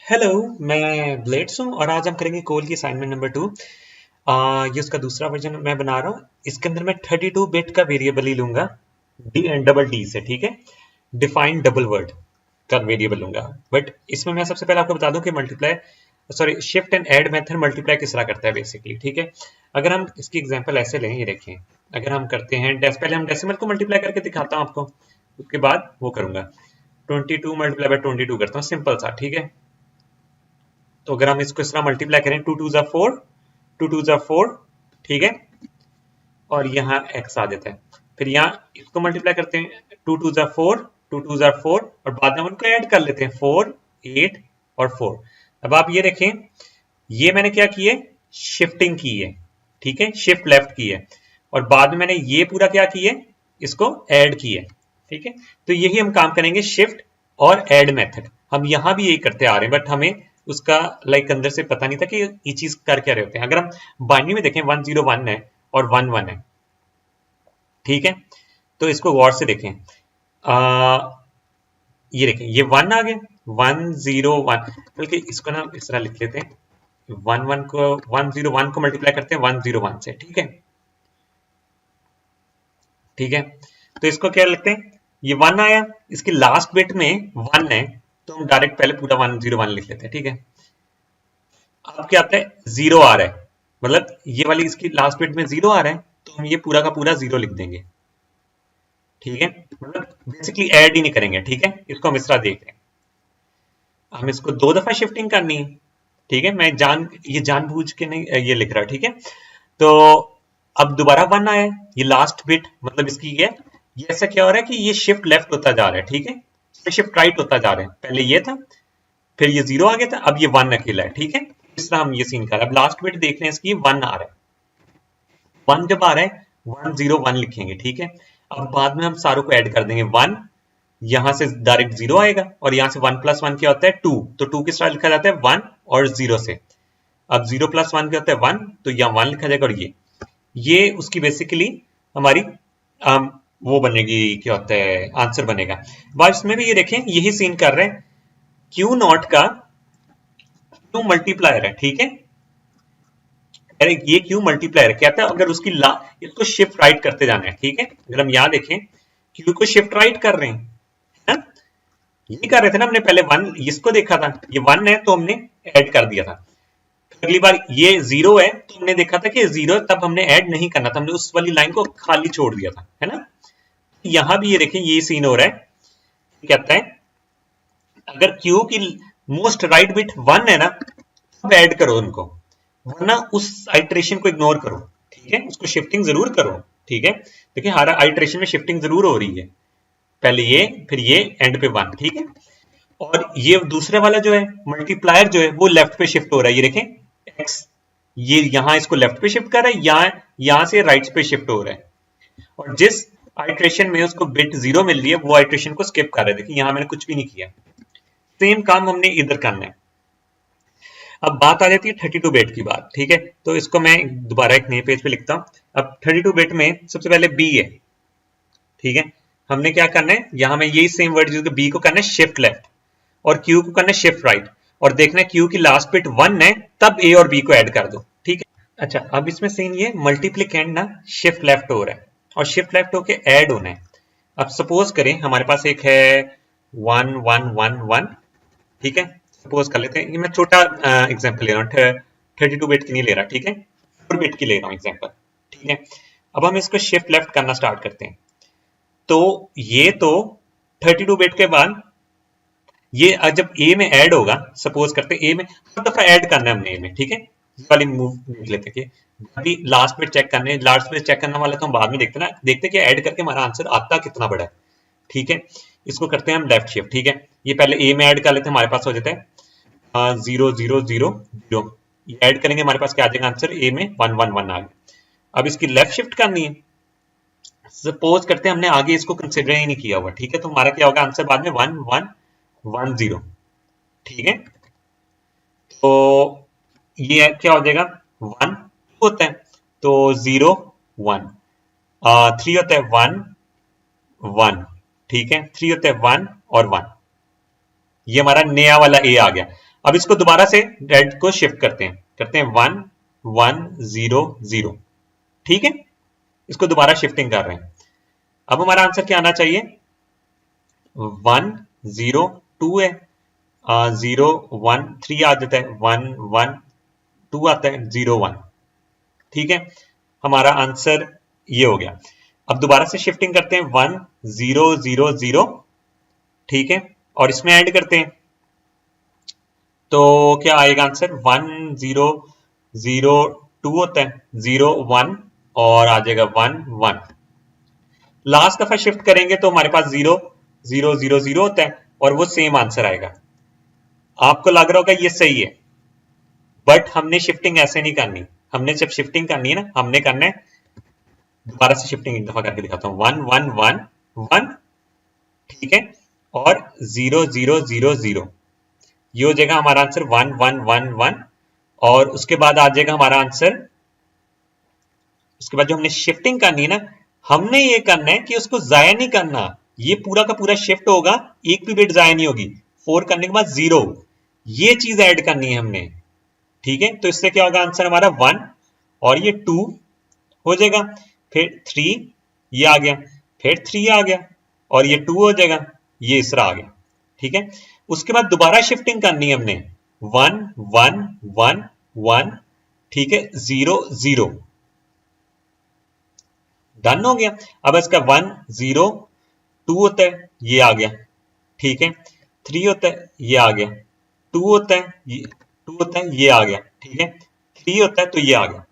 Hello. मैं blades हूँ और आज हम करेंगे कोल की असाइनमेंट नंबर 2। ये उसका दूसरा वर्जन मैं बना रहा हूँ। इसके अंदर मैं 32 बिट का वेरिएबल ही लूंगा, डबल डी से, ठीक है। डिफाइन डबल वर्ड का वेरिएबल लूंगा। बट इसमें मैं सबसे पहले आपको बता दूं कि multiply sorry shift and add method multiply किस तरह करता है बेसिकली, ठीक है। अगर हम इसकी एग्जांपल ऐसे लें, ये देखें, अगर हम करते हैं पहले हम डेसिमल को मल्टीप्लाई करके दिखाता हूँ आपको, उसके बाद वो करूंगा। 22 मल्टीप्लाई बाय 22 करता हूँ, सिंपल सा, ठीक है। तो अगर हम इसको इस तरह मल्टीप्लाई करें, 2 2 4, 2 2 4, ठीक है। और यहाँ x आ जाता है। फिर यहाँ इसको मल्टीप्लाई करते हैं, 2 2 4, 2 2 4, और बाद में उनको ऐड कर लेते हैं, 4 8 और 4। अब आप ये देखें, ये मैंने क्या की है, शिफ्टिंग की है, ठीक है, शिफ्ट लेफ्ट की है, और बाद में मैंने ये पूरा क्या की है, इसको ऐड की है, ठीक है। तो यही हम काम करेंगे, शिफ्ट और ऐड मेथड। हम यहां भी यही करते आ रहे हैं, बट हमें उसका अंदर से पता नहीं था कि ये चीज कर क्या रहे होते हैं। अगर हम बाइनरी में देखें, 101 है और 11 है, ठीक है। तो इसको गौर से देखें, ये देखें, ये 1 आ गया, 101, बल्कि इसको ना इस तरह लिख लेते हैं, 101 को मल्टीप्लाई करते हैं 101 से, ठीक है, ठीक है। तो इसको क्या लिखते हैं, ये 1 आया, इसकी लास्ट बिट में 1 है, तो हम डायरेक्ट पहले पूरा 101 लिख लेते हैं, ठीक है। अब क्या आता है, 0 आ रहा है, मतलब ये वाली इसकी लास्ट बिट में 0 आ रहा है, तो हम ये पूरा का पूरा 0 लिख देंगे, ठीक है। मतलब बेसिकली ऐड ही नहीं करेंगे, ठीक है। इसको हम इस तरह देख रहे हैं, हम इसको 2 दफा शिफ्टिंग करनी है, ठीक है। मैं ये जानबूझ के नहीं ये लिख रहा, ठीक है। तो अब दोबारा 1 आया, ये लास्ट बिट, मतलब इसकी ये ऐसा क्या हो रहा है कि ये शिफ्ट लेफ्ट होता जा रहा है, ठीक है, शिफ्ट राइट होता जा रहा है। पहले ये था, फिर ये 0 आ गया था, अब ये 1 अकेला है, ठीक है। इस तरह हम ये सीन कर रहे हैं। अब लास्ट बिट देख रहे हैं इसकी, 1 आ रहा है, 1 जब आ रहा है 101 लिखेंगे, ठीक है। अब बाद में हम सारों को ऐड कर देंगे, 1 यहां से डायरेक्ट 0 आएगा, और यहां से 1 प्लस 1 क्या होता है, 2, तो 2 किस तरह लिखा जाता है, 1 और 0 से। अब 0 प्लस 1 क्या होता है, 1, तो यहाँ 1 लिखा जाएगा, और ये उसकी बेसिकली हमारी वो बनेगी, क्या होता है, आंसर बनेगा। बाद इसमें भी ये देखें, यही सीन कर रहे हैं, क्यू नॉट का क्यू मल्टीप्लायर है, ठीक है। अरे ये क्यू मल्टीप्लायर है, कहता है अगर उसकी इसको शिफ्ट राइट करते जाना है, ठीक है। अगर हम यहां देखें, क्यू को शिफ्ट राइट कर रहे हैं, है ना, ये कर रहे थे ना हमने पहले, 1 इसको देखा था, ये 1 है तो हमने ऐड कर दिया था। अगली बार ये 0 है तो हमने देखा था कि 0 है, तब हमने ऐड नहीं करना था, हमने उस वाली लाइन को खाली छोड़ दिया था, है ना। यहां भी ये देखें, ये सीन हो रहा है, कहता है अगर क्यू की मोस्ट राइट बिट 1 है ना, तब ऐड करो उनको, वरना उस आइट्रेशन को इग्नोर करो, ठीक है, उसको शिफ्टिंग जरूर करो, ठीक है। देखिए हर आइट्रेशन में शिफ्टिंग जरूर हो रही है, पहले ये, फिर ये, एंड पे 1, ठीक है। और ये दूसरे वाला जो है मल्टीप्लायर जो है, वो लेफ्ट पे शिफ्ट हो रहा है, ये देखें x, ये यहां इसको लेफ्ट पे शिफ्ट कर रहा है, यहां से राइट पे शिफ्ट हो रहा है, और जिस आइट्रेशन में उसको बिट 0 मिल रही है, वो आइट्रेशन को स्किप कर रहा है। देखिए यहां मैंने कुछ भी नहीं किया, सेम काम हमने इधर करना है। अब बात आ जाती है 32 बिट की बात, ठीक है। तो इसको मैं दोबारा एक नए पेज पे लिखता हूं। अब 32 बिट में सबसे पहले बी है, ठीक है। हमने क्या करना है, यहां में यही सेम वर्ड यूज, बी को करना है शिफ्ट लेफ्ट, और क्यू को करना है शिफ्ट राइट, और देखना है क्यू की लास्ट बिट 1 है, तब ए और बी को ऐड कर दो, ठीक है। अच्छा, अब इसमें सीन ये मल्टीप्लिकेंड ना शिफ्ट लेफ्ट हो रहा है, और शिफ्ट लेफ्ट होके ऐड होना है। अब सपोज करें हमारे पास एक है 1111, ठीक है, सपोज कर लेते हैं, ये मैं छोटा एग्जांपल ले रहा हूँ, 32 बिट की नहीं ले रहा, ठीक है, 4 बिट की ले रहा हूँ एग्जांपल, ठीक है। अब हम इसको शिफ्ट लेफ्ट करना स्टार्ट करते हैं, तो ये तो 32 बिट के बाद ये जब ए में ऐड होगा, सपोज करते हैं ए में हर दफा ऐड करना है हमने ए में, ठीक है। ये वाली मूव देख लेते हैं कि अभी लास्ट बिट चेक करने, लास्ट बिट चेक करने वाला तो हम बाद में देखते हैं ना, देखते हैं कि ऐड करके हमारा आंसर आता कितना बड़ा है, ठीक है। इसको करते हैं हम लेफ्ट शिफ्ट, ठीक है। ये पहले ए में ऐड कर लेते हैं, हमारे पास हो जाता है 0000, ये ऐड करेंगे, हमारे पास क्या आ जाएगा आंसर, ए में 111 आ गया। अब इसकी लेफ्ट शिफ्ट करनी है, सपोज करते हैं हमने आगे इसको कंसिडर ही नहीं किया हुआ, ठीक है, तो हमारा क्या होगा आंसर बाद में 1110, ठीक है। तो ये क्या हो जाएगा, 1 होता है, तो 0 1, 3 होता है 1 1, ठीक है, 3 होता है 1 और 1, ये हमारा नया वाला ए आ गया। अब इसको दोबारा से रेड को शिफ्ट करते हैं 1 1 0 0, ठीक है, इसको दोबारा शिफ्टिंग कर रहे हैं। अब हमारा आंसर क्या आना चाहिए, 1 0 2 है, 0 1 3 आ जाता है, 1 1 2 आता है, 0 1, ठीक है, हमारा आंसर ये हो गया। अब दोबारा से शिफ्टिंग करते हैं 1 0 0 0, ठीक है, और इसमें ऐड करते हैं तो क्या आएगा आंसर, 1 0 0 2 होता है, 0 1 और आ जाएगा 1 1। लास्ट दफा शिफ्ट करेंगे तो हमारे पास 0 0 0 0 होता है और वो सेम आंसर आएगा। आपको लग रहा होगा ये सही है, बट हमने शिफ्टिंग ऐसे नहीं करनी, हमने जब शिफ्टिंग करनी है ना, हमने करना है, दोबारा से शिफ्टिंग एक दफा करके दिखाता हूं, 1 1 1 1, ठीक है, और 0 0 0 0, ये हो जाएगा हमारा आंसर 1 1 1 1, और उसके बाद आ जाएगा हमारा आंसर। उसके बाद जो हमने शिफ्टिंग करनी है ना, हमने ये करना है कि उसको जाया नहीं करना, ये पूरा का पूरा शिफ्ट होगा, एक भी बिट जाया नहीं होगी, 4 करने के बाद 0, ये चीज ऐड करनी है हमने, ठीक है, तो इससे क्या होगा आंसर हमारा 1 और ये 2 हो जाएगा, फिर 3 ये आ गया, फिर 3 आ गया और ये 2 हो जाएगा, ये इसरा आ गया, ठीक है। उसके बाद दोबारा शिफ्टिंग करनी है हमने, 1 1 1 1, ठीक है, 0 0, डन हो गया। अब इसका 1 0 2 होता है, ये आ गया, ठीक है, 3 होता है, ये आ गया, 2 होता है, ये 2 होता है, ये आ गया, ठीक है, 3 होता है तो ये आ गया।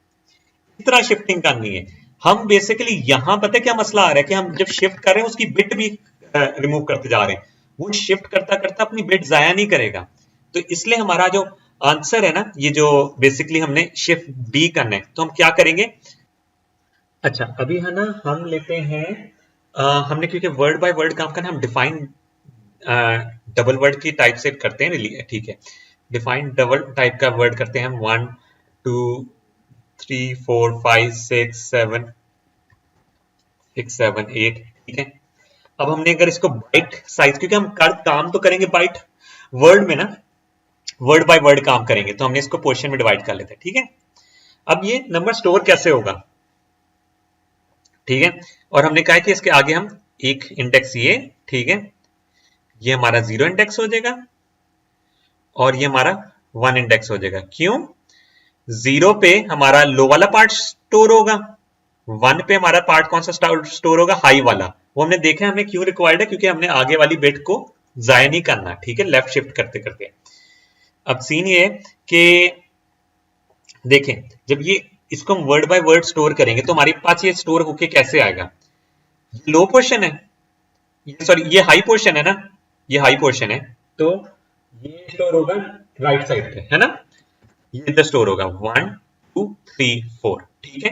इस तरह शिफ्टिंग करनी है। हम बेसिकली यहां पता है क्या मसला आ रहा है कि हम जब शिफ्ट कर रहे हैं उसकी बिट भी रिमूव करते जा रहे हैं, वो शिफ्ट करता करता अपनी बिट जाया नहीं करेगा, तो इसलिए हमारा जो आंसर है ना, ये जो बेसिकली हमने शिफ्ट बी करना है, तो हम क्या करेंगे। अच्छा अभी है ना, हम लेते हैं हमने क्योंकि वर्ड बाय वर्ड काम करना है, हम डिफाइन डबल वर्ड की टाइप से करते हैं, ठीक है, डिफाइन डबल टाइप का वर्ड करते हैं हम, 1 2 3 4 5 6 7 8, ठीक है। अब हमने अगर इसको बाइट साइज, क्योंकि हम काम तो करेंगे बाइट वर्ड में ना, वर्ड बाय वर्ड काम करेंगे, तो हमने इसको पोर्शन में डिवाइड कर लेते हैं, ठीक है। अब ये नंबर स्टोर कैसे होगा, ठीक है, और हमने कहा कि इसके आगे हम एक इंडेक्स ये, ठीक है, ये हमारा 0 इंडेक्स हो जाएगा और ये हमारा 1 इंडेक्स हो जाएगा। क्यों, 0 पे हमारा लो वाला पार्ट स्टोर होगा, 1 पे हमारा पार्ट कौन सा स्टोर होगा, हाई वाला। वो हमने देखा हमें क्यों रिक्वायर्ड है, क्योंकि हमने आगे वाली बिट को जाया नहीं करना, ठीक है, लेफ्ट शिफ्ट करते करते। अब सीन ये कि देखें, जब ये इसको हम वर्ड बाय वर्ड स्टोर करेंगे तो हमारे पास ये स्टोर होके कैसे आएगा, लो पोर्शन है, सॉरी ये हाई पोर्शन है ना, ये हाई पोर्शन है, तो ये स्टोर होगा राइट साइड पे, है ना, ये इधर स्टोर होगा 1 2 3 4, ठीक है,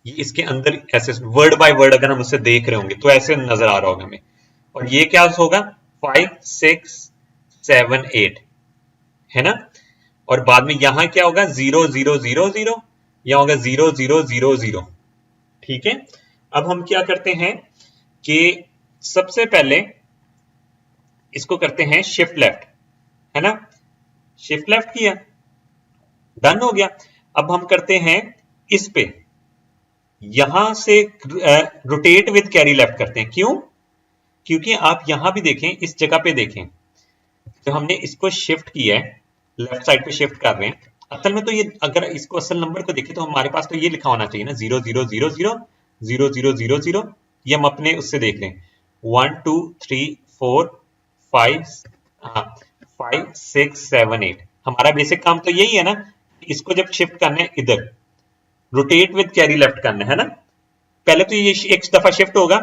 ये इसके अंदर ऐसे वर्ड बाय वर्ड अगर हम उसे देख रहे होंगे तो ऐसे नजर आ रहा होगा हमें, और ये क्या होगा 5 6 7 8, है ना, और बाद में यहां क्या होगा 0 0 0 0, यहां होगा 0 0 0 0, ठीक है। अब हम क्या करते हैं कि सबसे पहले इसको करते हैं शिफ्ट लेफ्ट, है ना, शिफ्ट लेफ्ट किया, डन हो गया। अब हम करते हैं इस पे, यहां से रोटेट विद कैरी लेफ्ट करते हैं, क्यों, क्योंकि आप यहां भी देखें, इस जगह पे देखें, जो हमने इसको शिफ्ट किया है, लेफ्ट साइड पे शिफ्ट कर रहे हैं, असल में तो ये अगर इसको असल नंबर को देखें तो हमारे पास तो ये लिखा होना चाहिए ना, 0 0 0 0 0 0 0 0, ये हम अपने उससे देख लें, 1 2 3 4 5 5 6 7 8, हमारा बेसिक काम तो यही है ना, इसको जब शिफ्ट करना है इधर, रोटेट विद कैरी लेफ्ट करना है ना, पहले तो ये एक दफा शिफ्ट होगा,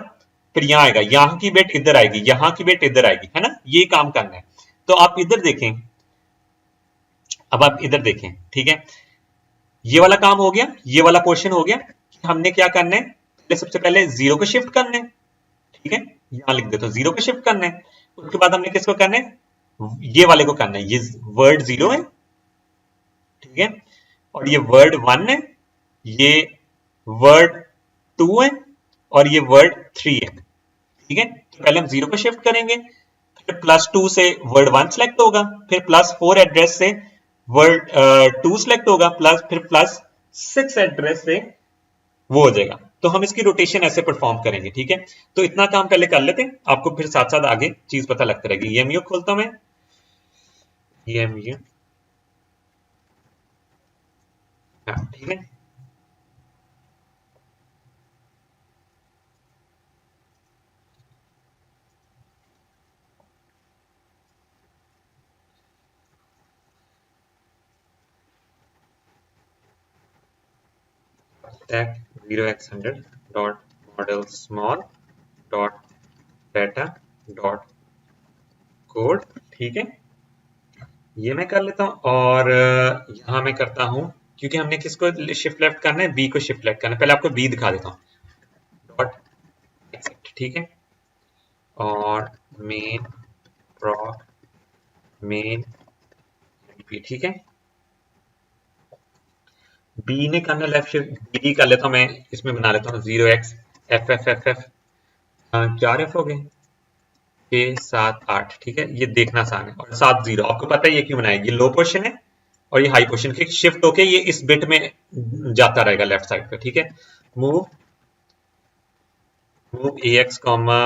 फिर यहां आएगा, यहां की बिट इधर आएगी, यहां की बिट इधर आएगी, है ना, ये काम करना है। तो आप इधर देखें, अब आप इधर देखें, ठीक है, ये वाला काम हो गया, ये वाला पोर्शन हो गया, हमने क्या करना है, सबसे पहले 0 को शिफ्ट करना है, ठीक है, यहां लिख देता हूं 0 को शिफ्ट करना है, उसके बाद हमने किसको करना है, ये वाले को करना है, ये वर्ड 0 है, ठीक है, और ये वर्ड 1 है, ये वर्ड 2 है और ये वर्ड 3 है, ठीक है। तो पहले हम 0 को शिफ्ट करेंगे, फिर +2 से वर्ड 1 सेलेक्ट होगा, फिर +4 एड्रेस से वर्ड 2 सेलेक्ट होगा, प्लस फिर +6 एड्रेस से वो हो जाएगा। तो हम इसकी रोटेशन ऐसे परफॉर्म करेंगे, ठीक है। तो इतना काम पहले कर लेते हैं, आपको फिर साथ साथ आगे चीज पता लगती रहेगी। EMU खोलता हूं मैं, EMU, हाँ ठीक है। stack 0x100 dot model small dot data dot code, ठीक है। ये मैं कर लेता हूं और यहां मैं करता हूं, क्योंकि हमने किसको शिफ्ट लेफ्ट करना है, बी को शिफ्ट लेफ्ट करना है। पहले आपको बी दिखा देता हूं, डॉट एक्सेप्ट, ठीक है। और मेन प्रॉक मेन पी, ठीक है। बी ने करना लेफ्ट शिफ्ट, बी कर लेता हूं मैं, इसमें बना लेता हूं 0x F F F F, 4 F हो गए, 6 7 8, ठीक है। ये देखना आसान है। और 7 0, आपको पता है ये क्यों बनाया, ये लो पोर्शन है और ये हाई पोर्शन के शिफ्ट होके ये इस बिट में जाता रहेगा लेफ्ट साइड पे, ठीक है। Move move ax comma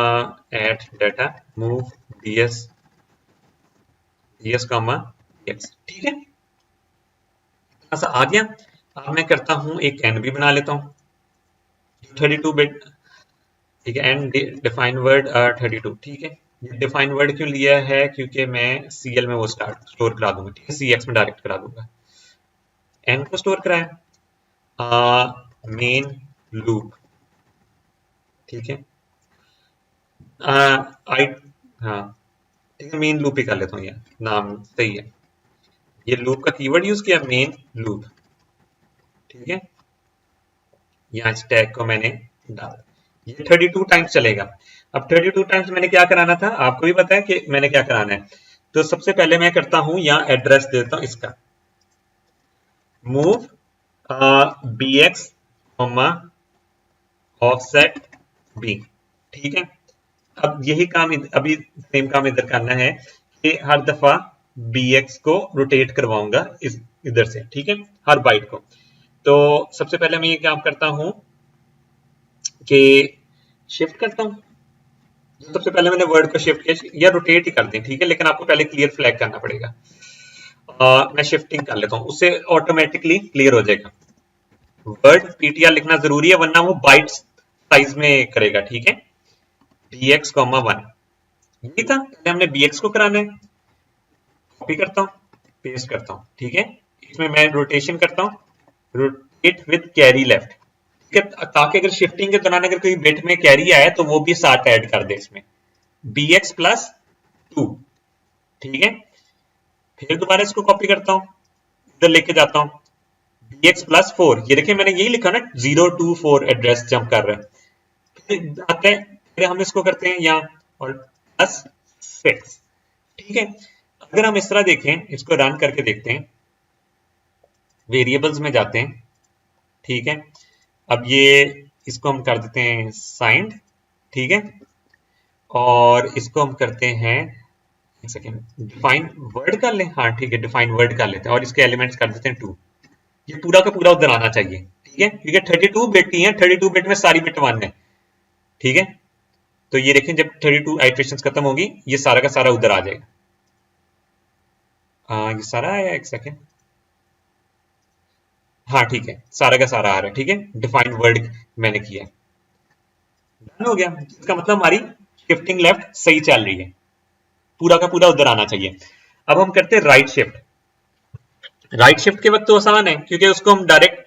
at data, move ds comma x, ठीक है। ऐसा आ गया। अब मैं करता हूं एक एन भी बना लेता हूं, 32 बिट, ठीक है। एंड डिफाइन वर्ड 32, ठीक है। डिफाइन वर्ड क्यों लिया है, क्योंकि मैं CL में वो स्टोर करा दूंगा, ठीक है। CX में डायरेक्ट करा दूंगा। एन को स्टोर कराया, मेन लूप, ठीक है। आई, हाँ ठीक है, मेन लूप ही कर लेता हूँ, यार नाम सही है। ये लूप का कीवर्ड यूज किया, मेन लूप, ठीक है। यहाँ स्टैक को मैंने डाला, ये 32 टाइम्स चलेगा। अब 32 टाइम्स मैंने क्या कराना था, आपको भी पता है कि मैंने क्या कराना है। तो सबसे पहले मैं करता हूं, यहाँ एड्रेस देता हूं इसका, मूव bx ऑफसेट b, ठीक है। अब यही काम अभी सेम काम इधर करना है कि हर दफा bx को रोटेट करवाऊंगा इस इधर से, ठीक है, हर बाइट को। तो सबसे पहले मैं ये काम करता हूं कि शिफ्ट करता हूं। सबसे पहले मैंने वर्ड को शिफ्ट किया, या रोटेट ही कर दें, ठीक है, लेकिन आपको पहले क्लियर फ्लैग करना पड़ेगा। मैं शिफ्टिंग कर लेता हूं, उससे ऑटोमेटिकली क्लियर हो जाएगा। वर्ड पीटीआर लिखना जरूरी है, वरना वो बाइट साइज में करेगा, ठीक है। bx, 1, यही था। पहले हमने bx को कराना है, कॉपी करता हूं, पेस्ट करता हूं, ठीक है। इसमें मैं रोटेशन करता हूं, रोटेट विद कैरी लेफ्ट, ठीक है, ताकि अगर शिफ्टिंग के दौरान अगर कोई बिट में कैरी आया तो वो भी साथ ऐड कर दे इसमें, bx +2, ठीक है। फिर दोबारा इसको कॉपी करता हूं, इधर लेके जाता हूं, bx +4, ये देखिए मैंने यही लिखा ना, 024 एड्रेस जंप कर रहा है। फिर आते हैं, फिर हम इसको करते हैं यहाँ और +6, ठीक है। अगर हम इस तरह देखें, इसको रन करके देखते हैं, वेरिएबल्स में जाते हैं, ठीक है। अब ये इसको हम कर देते हैं साइंड, ठीक है। और इसको हम करते हैं, एक सेकेंड, डिफाइन वर्ड कर लें, हाँ ठीक है, डिफाइन वर्ड कर लेते हैं और इसके एलिमेंट्स कर देते हैं 2। ये पूरा का पूरा उधर आना चाहिए, ठीक है, क्योंकि 32 बिट ही है, 32 बिट में सारी बिट 1 है, ठीक है। तो ये देखें, जब 32 आइट्रेशंस खत्म होगी, ये सारा का सारा उधर आ जाएगा। ये सारा आया, एक सेकेंड, हाँ ठीक है, सारा का सारा आ रहा है, ठीक है। डिफाइन वर्ड मैंने किया, डन हो गया। इसका मतलब हमारी शिफ्टिंग लेफ्ट सही चल रही है, पूरा का पूरा उधर आना चाहिए। अब हम करते हैं राइट शिफ्ट। राइट शिफ्ट के वक्त तो आसान है, क्योंकि उसको हम डायरेक्ट,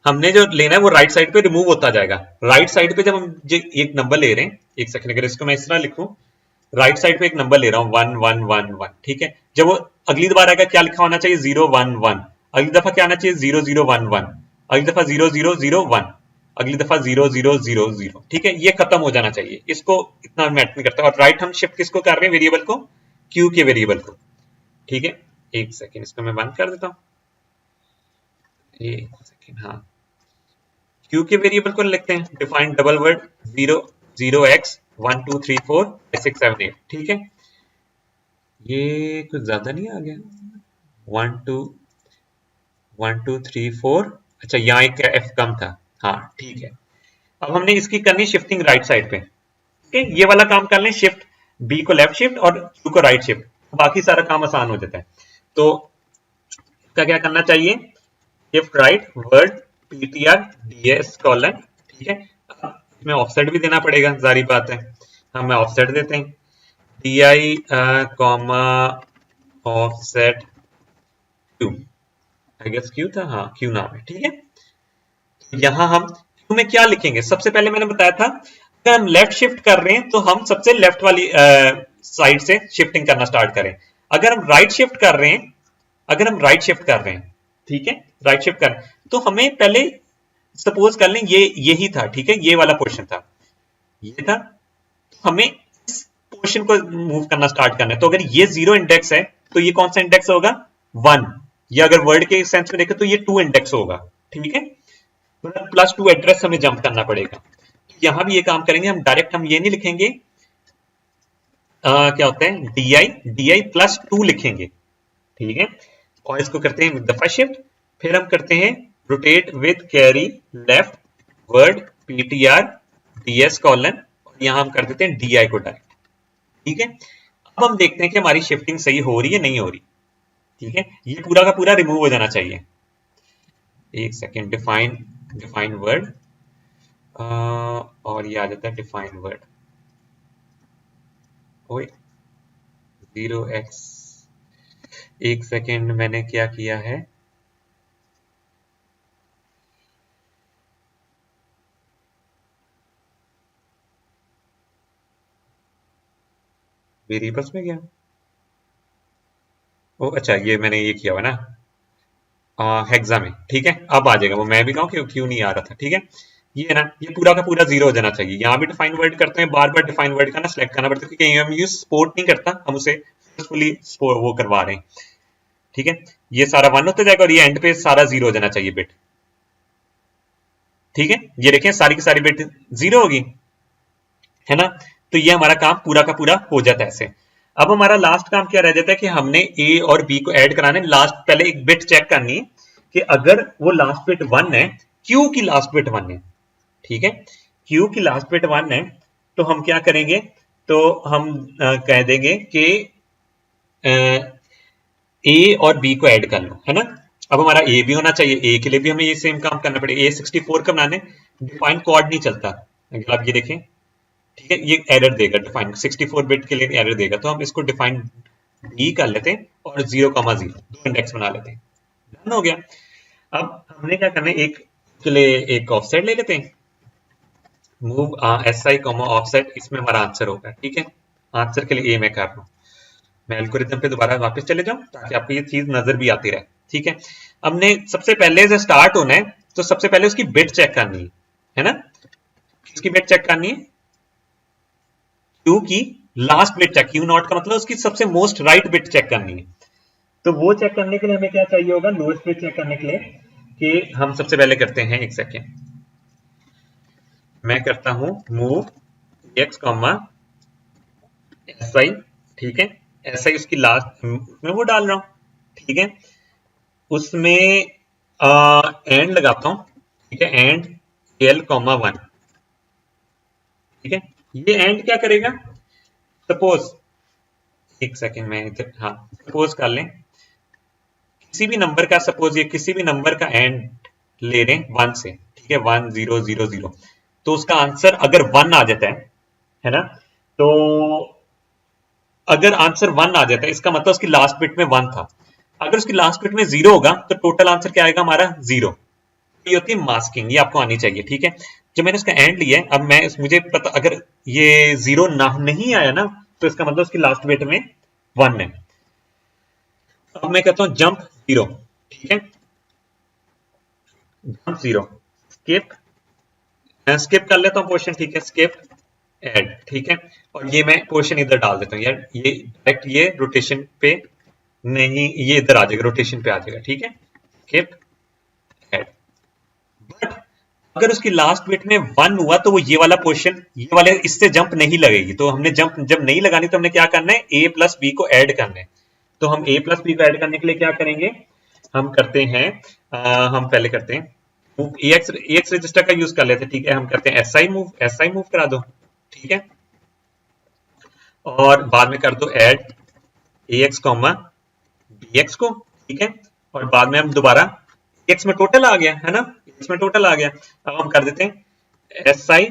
हमने जो लेना है वो राइट साइड पे रिमूव होता जाएगा। राइट साइड पे जब हम एक नंबर ले रहे हैं, एक सेकंड, अगर इसको मैं इस तरह लिखूं, राइट साइड पे एक नंबर ले रहा हूं 1 1 1 1, ठीक है। जब वो अगली बार आएगा, क्या लिखा होना चाहिए, 0 1 1, अगली दफा क्या आना चाहिए, 0 0 1 1, अगली दफा 0 0 0 1, अगली दफा 0 0 0 0, ठीक है। ये खत्म हो जाना चाहिए, इसको इतना मैटर नहीं करता। और राइट हम शिफ्ट किसको कर रहे हैं, वेरिएबल को, क्यू के वेरिएबल को, ठीक है। एक सेकेंड, इसको मैं बंद कर देता हूं, एक सेकेंड, हाँ, क्यू के वेरिएबल को लिखते हैं, डिफाइन डबल वर्ड 0 0x 1 2 3 4 5 6 7 8, ठीक है। ये कुछ ज्यादा नहीं आ गया? 1 2 अच्छा यहाँ एक एफ कम था। हाँ ठीक है। अब हमने इसकी करनी शिफ्टिंग राइट साइड पे। ओके, ये वाला काम कर लें, शिफ्ट बी को लेफ्ट शिफ्ट और क्यू को राइट शिफ्ट, बाकी सारा काम आसान हो जाता है। तो इसका क्या करना चाहिए? Shift right word PTR DS colon, ठीक है। इसमें ऑफसेट भी देना पड़ेगा, जारी बात है। हम ऑफसेट देते हैं D I comma offset Q, I guess Q था, हाँ क्यू नाम है, ठीक है। यहां हम क्यू में क्या लिखेंगे? सबसे पहले मैंने बताया था अगर हम लेफ्ट शिफ्ट कर रहे हैं तो हम सबसे लेफ्ट वाली साइड से शिफ्टिंग करना स्टार्ट करें। अगर हम राइट शिफ्ट कर रहे हैं, अगर हम राइट शिफ्ट कर रहे हैं, ठीक है, राइट शिफ्ट कर, तो हमें पहले सपोज कर लें ये यही था, ठीक है, ये वाला पोर्शन था, ये था, हमें इस पोर्शन को मूव करना स्टार्ट करना है। तो अगर ये 0 इंडेक्स है तो ये कौन सा इंडेक्स होगा? 1, या अगर वर्ड के सेंस में देखें तो ये 2 इंडेक्स होगा, ठीक है। मतलब +2 एड्रेस हमें जंप करना पड़ेगा। तो यहां भी ये काम करेंगे हम, डायरेक्ट हम ये नहीं लिखेंगे, क्या होता है डी आई +2 लिखेंगे, ठीक है। और इसको करते हैं दफा शिफ्ट, फिर हम करते हैं rotate with carry left word PTR DS colon, और यहां हम कर देते हैं डी आई को डायरेक्ट, ठीक है। अब हम देखते हैं कि हमारी शिफ्टिंग सही हो रही है नहीं हो रही, ठीक है। ये पूरा का पूरा रिमूव हो जाना चाहिए। एक सेकेंड, डिफाइन डिफाइन वर्ड, और ये आ जाता है डिफाइन वर्ड, ओए 0x, एक सेकेंड, मैंने क्या किया है, वेरिएबल्स में गया, ओ अच्छा ये मैंने ये किया हुआ ना हेक्सा में, ठीक है। अब आ जाएगा वो, मैं भी कहूँ कि क्यों नहीं आ रहा था, ठीक है। ये है ना, ये पूरा का पूरा 0 हो जाना चाहिए। यहाँ भी डिफाइन वर्ड करते हैं, बार बार डिफाइन वर्ड का ना सिलेक्ट करना पड़ता है क्योंकि हम यूज सपोर्ट नहीं करता, हम उसे फोर्सफुली वो करवा रहे हैं, ठीक है। ये सारा 1 होता जाएगा और ये एंड पे सारा 0 हो जाना चाहिए बिट, ठीक है। ये देखें सारी की सारी बिट 0 होगी, है ना। तो ये हमारा काम पूरा का पूरा हो जाता है ऐसे। अब हमारा लास्ट काम क्या रह जाता है कि हमने ए और बी को ऐड कराने, लास्ट पहले एक बिट चेक करनी है कि अगर वो लास्ट बिट 1 है, क्यू की लास्ट बिट 1 है, ठीक है, क्यू की लास्ट बिट 1 है, तो हम क्या करेंगे, तो हम कह देंगे कि ए और बी को ऐड कर लो, है ना। अब हमारा ए भी होना चाहिए, ए के लिए भी हमें ये सेम काम करना पड़ेगा। ए 64 का बनाने डिफाइन कोड नहीं चलता, अगर आप ये देखें, ठीक है, ये एरर देगा, डिफाइन 64 बिट के लिए एरर देगा, तो हम इसको डिफाइन डी कर लेते हैं और 0,0 दो इंडेक्स बना लेते हैं, डन हो गया। अब हमने क्या करना है, एक के लिए एक ऑफसेट ले लेते हैं, move S I comma offset, इसमें हमारा आंसर होगा, ठीक है। आंसर के लिए ए मैं कर रहा हूँ, मैं एल्गोरिथम पे दोबारा वापस चले जाऊं ताकि आपको ये चीज नजर भी आती रहे, ठीक है। हमने सबसे पहले से स्टार्ट होना है, तो सबसे पहले उसकी बिट चेक करनी है ना, किसकी बिट चेक करनी है? क्यू की last bit check, Q not का मतलब उसकी सबसे मोस्ट राइट बिट चेक करनी है। तो वो चेक करने के लिए हमें क्या चाहिए होगा? लोएस्ट बिट चेक करने के लिए कि हम सबसे पहले करते हैं, एक सेकेंड, मैं करता हूं move x comma S I, ठीक है, एस आई उसकी लास्ट में वो डाल रहा हूं, ठीक है। उसमें एंड लगाता हूं, ठीक है, एंड एल कॉमा 1, ठीक है। ये एंड क्या करेगा? सपोज, एक सेकेंड मैं इधर, हाँ सपोज कर लें किसी भी नंबर का, सपोज ये किसी भी नंबर का एंड ले रहे हैं 1 से, ठीक है, 1 0 0 0, तो उसका आंसर अगर 1 आ जाता है ना, तो अगर आंसर 1 आ जाता है इसका मतलब उसकी लास्ट बिट में 1 था। अगर उसकी लास्ट बिट में 0 होगा तो टोटल आंसर क्या आएगा हमारा? 0। ये होती है मास्किंग, ये आपको आनी चाहिए, ठीक है। जब मैंने उसका एंड लिया है, अब मैं मुझे पता अगर ये 0 ना नहीं आया ना, तो इसका मतलब उसकी लास्ट बिट में 1 है। अब मैं कहता हूं जंप 0, ठीक है, जंप 0, स्किप, स्किप कर लेता हूं पोर्शन, ठीक है, स्किप ऐड, ठीक है, और ये मैं पोर्शन इधर डाल देता हूँ यार, ये डायरेक्ट ये रोटेशन पे नहीं, ये इधर आ जाएगा, रोटेशन पे आ जाएगा, ठीक है, स्किप ऐड। बट अगर उसकी लास्ट बिट में 1 हुआ तो वो ये वाला पोर्शन, ये वाले इससे जंप नहीं लगेगी। तो हमने जंप जब नहीं लगानी तो हमने क्या करना है, a प्लस बी को ऐड करना है। तो हम a प्लस बी को ऐड करने के लिए क्या करेंगे, हम करते हैं हम पहले करते हैं EX रजिस्टर का यूज कर लेते हैं, ठीक है। हम करते हैं SI मूव करा दो, ठीक है। और बाद में कर दो ऐड AX कॉमा BX को, ठीक है। और बाद में हम दोबारा एक्स में टोटल आ गया है ना, एक्स में टोटल आ गया। अब हम कर देते हैं SI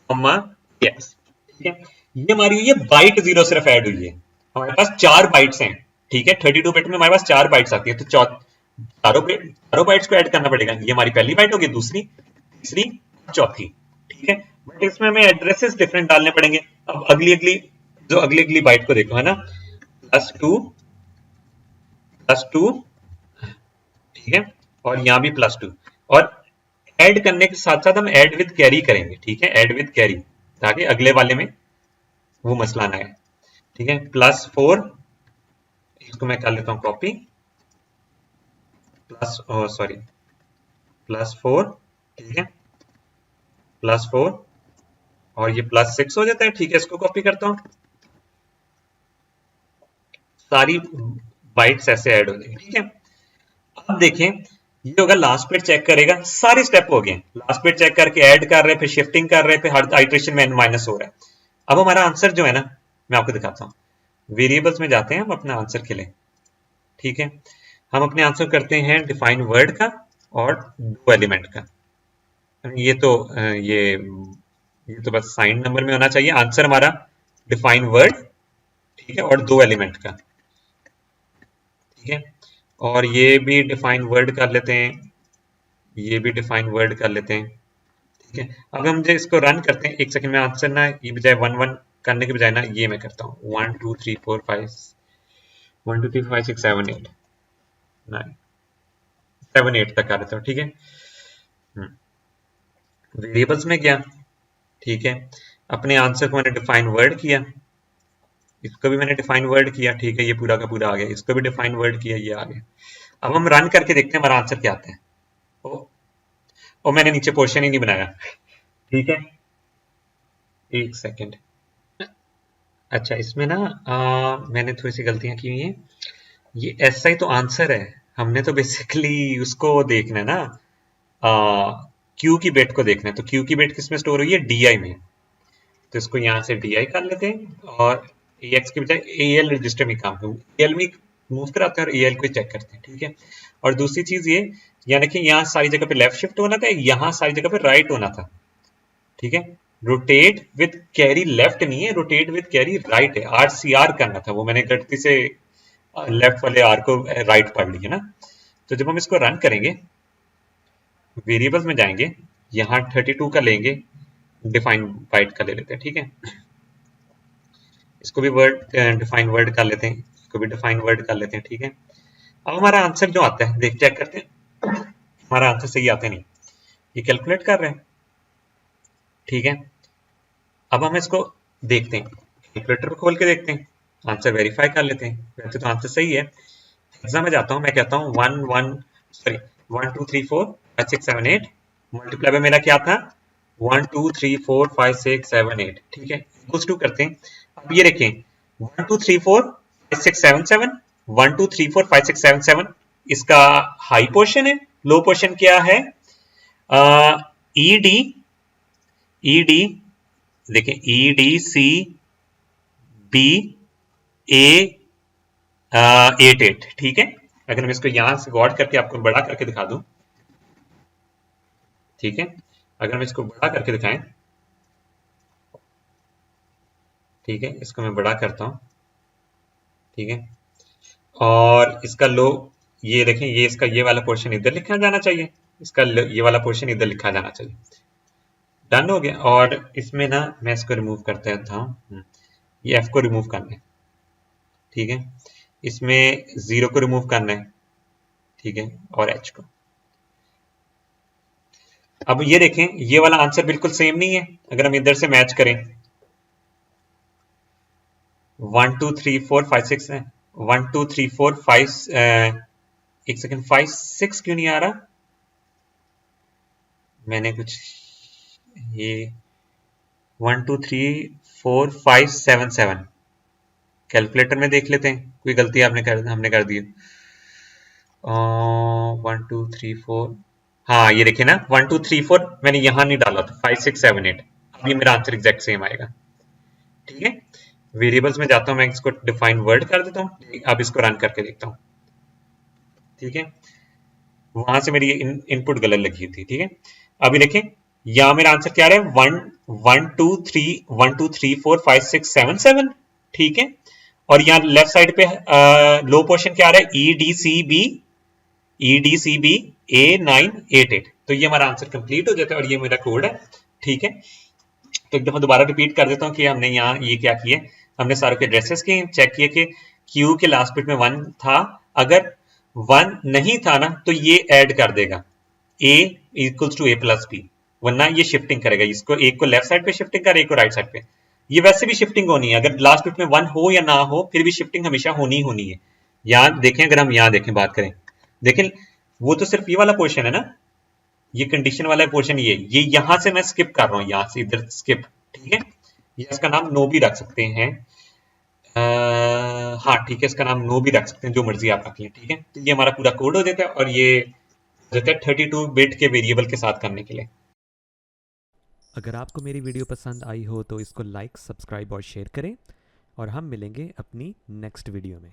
कॉमा एक्स, ठीक है। ये हमारी ये बाइट 0 सिर्फ ऐड हुई है, हमारे पास 4 बाइट्स हैं, ठीक है। 32 बिट में हमारे पास 4 बाइट्स आती है, तो चारों बाइट्स को ऐड करना पड़ेगा। ये हमारी पहली बाइट होगी, दूसरी, तीसरी, चौथी, ठीक है। बट इसमें हमें एड्रेसेस डिफरेंट डालने पड़ेंगे। अब अगली अगली बाइट को देखो, है ना, +2, ठीक है। और यहाँ भी +2, और ऐड करने के साथ साथ हम ऐड विद कैरी करेंगे, ठीक है, ऐड विद कैरी, ताकि अगले वाले में वो मसला ना है, ठीक है। +4, इसको मैं कर लेता हूँ कॉपी, +4, ठीक है, +4, और ये +6 हो जाता है, ठीक है। इसको कॉपी करता हूँ, सारी बाइट्स ऐसे ऐड हो जाएंगी, ठीक है। अब देखें, ये होगा लास्ट बिट चेक करेगा, सारे स्टेप हो गए, लास्ट बिट चेक करके ऐड कर रहे, फिर शिफ्टिंग कर रहे, फिर हर आइटरेशन में माइनस हो रहा है। अब हमारा आंसर जो है ना, मैं आपको दिखाता हूँ, वेरिएबल्स में जाते हैं हम अपना आंसर के लिए, ठीक है। हम अपने आंसर करते हैं डिफाइन वर्ड का और 2 एलिमेंट का। ये तो बस साइन नंबर में होना चाहिए आंसर हमारा, डिफाइन वर्ड, ठीक है, और 2 एलिमेंट का, ठीक है। और ये भी डिफाइन वर्ड कर लेते हैं, ये भी डिफाइन वर्ड कर लेते हैं, ठीक है। अब हम जो इसको रन करते हैं, 1 सेकंड में आंसर ना, ये बजाय 1 1 करने के बजाय ना, ये मैं करता हूँ 1 2 3 4 5 1 2 3 4 5 6 7 8 9 7 8 तक कर लेता हूँ, ठीक है। वेरिएबल्स में गया, ठीक है। अपने आंसर को मैंने डिफाइन वर्ड किया, इसको भी मैंने डिफाइन वर्ड किया, ठीक है, ये पूरा का पूरा आ गया, इसको भी डिफाइन वर्ड किया, ये आ गया। अब हम रन करके देखते हैं हमारा आंसर क्या आता है। ओ मैंने नीचे पोर्शन ही नहीं बनाया, ठीक है, 1 सेकंड। अच्छा, इसमें ना मैंने थोड़ी सी गलतियां की हुई हैं। ये SI तो आंसर है, हमने तो बेसिकली उसको देखना है ना, क्यू की बिट को देखना है। तो क्यू की बिट किस में स्टोर हुई है, DI में, तो इसको यहाँ से DI कर लेते हैं, और AX के बजाय AL रजिस्टर में काम करूँ, AL में मूव कराते हैं और AL को चेक करते हैं, ठीक है। और दूसरी चीज ये, यानी कि यहाँ सारी जगह पे लेफ्ट शिफ्ट होना था, यहाँ सारी जगह पे राइट होना था, ठीक है। रोटेट विद कैरी लेफ्ट नहीं है, रोटेट विद कैरी राइट है, RCR करना था, वो मैंने गलती से लेफ्ट वाले R को राइट पढ़ लिया ना। तो जब हम इसको रन करेंगे, वेरिएबल्स में जाएंगे, यहाँ 32 का लेंगे, डिफाइन बाइट का ले लेते हैं, ठीक है। इसको भी डिफाइन वर्ड कर लेते हैं, इसको भी डिफाइन वर्ड कर लेते हैं, ठीक है। अब हमारा आंसर जो आता है, चेक करते हैं, हमारा आंसर सही आता नहीं, ये कैलकुलेट कर रहे हैं, ठीक है। अब हम इसको देखते हैं, कैलकुलेटर खोल के देखते हैं, आंसर वेरीफाई कर लेते हैं। वैसे तो आंसर सही है। एग्जाम में जाता हूँ, मैं कहता हूँ 1 2 3 4 5 6 7 8, मल्टीप्लाई में मेरा क्या था, 1 2 3 4 5 6 7 8, ठीक है, इक्वल्स टू करते हैं। अब ये देखें, 1 2 3 4 5 6 7 7, 1 2 3 4 5 6 7 7, इसका हाई पोर्शन है, लो पोर्शन क्या है, ED देखें, EDCBA88, ठीक है। अगर मैं इसको यहां से गॉड करके आपको बड़ा करके दिखा दूं, ठीक है, अगर मैं इसको बड़ा करके दिखाएं, ठीक है, इसको मैं बड़ा करता हूं, ठीक है, और इसका लो, ये देखें, ये इसका ये वाला पोर्शन इधर लिखा जाना चाहिए, इसका ये वाला पोर्शन इधर लिखा जाना चाहिए। डन हो गया। और इसमें ना मैं इसको रिमूव करता था, ये F को रिमूव करना है, ठीक है, इसमें 0 को रिमूव करना है, ठीक है, और H को। अब ये देखें, ये वाला आंसर बिल्कुल सेम नहीं है, अगर हम इधर से मैच करें, 1 2 3 4 5 6 है, 1 2 3 4 5 एक सेकंड, 5 6 क्यों नहीं आ रहा, मैंने कुछ ये 1 2 3 4 5 7 7 कैलकुलेटर में देख लेते हैं, कोई गलती हमने कर दी। 1 2 3 4, हाँ ये देखिए ना 1 2 3 4 मैंने यहाँ नहीं डाला था, 5 6 7 8, अब ये मेरा आंसर एग्जैक्ट सेम आएगा। ठीक है, वेरिएबल्स में जाता हूँ, मैं इसको डिफाइन वर्ड कर देता हूँ, अब इसको रन करके देखता हूँ। ठीक है, वहां से मेरी इनपुट गलत लगी थी। ठीक है, अभी देखें यहाँ मेरा आंसर क्या आ रहा है, 1 1 2 3 1 2 3 4 5 6 7 7। ठीक है, और यहाँ लेफ्ट साइड पे लो पोर्शन क्या आ रहा है, EDCB A988। तो ये हमारा आंसर कंप्लीट हो जाता है और ये मेरा कोड है। ठीक है, तो एक दफा दोबारा रिपीट कर देता हूँ कि हमने यहाँ ये क्या किए, हमने सारों के एड्रेसेस किए, चेक किए कि क्यू के लास्ट बिट में 1 था, अगर 1 नहीं था ना तो ये ऐड कर देगा a इक्वल्स टू A+B, वरना ये शिफ्टिंग करेगा, इसको एक को लेफ्ट साइड पे शिफ्टिंग करे, एक को राइट साइड पे। ये वैसे भी शिफ्टिंग होनी है, अगर लास्ट बिट में 1 हो या ना हो फिर भी शिफ्टिंग हमेशा होनी है। यहाँ देखें, अगर हम यहाँ देखें, बात करें, देखें वो तो सिर्फ ये वाला पोर्शन है ना, ये कंडीशन वाला पोर्शन, ये यहां से मैं स्किप कर रहा हूं, यहां से इधर स्किप। ठीक है, ये इसका नाम नो भी रख सकते हैं, हाँ ठीक है, इसका नाम नो भी रख सकते हैं, जो मर्जी आप रख लें। ठीक है, तो ये हमारा पूरा कोड हो जाता है और ये हो जाता है 32 बिट के वेरिएबल के साथ करने के लिए। अगर आपको मेरी वीडियो पसंद आई हो तो इसको लाइक, सब्सक्राइब और शेयर करें और हम मिलेंगे अपनी नेक्स्ट वीडियो में।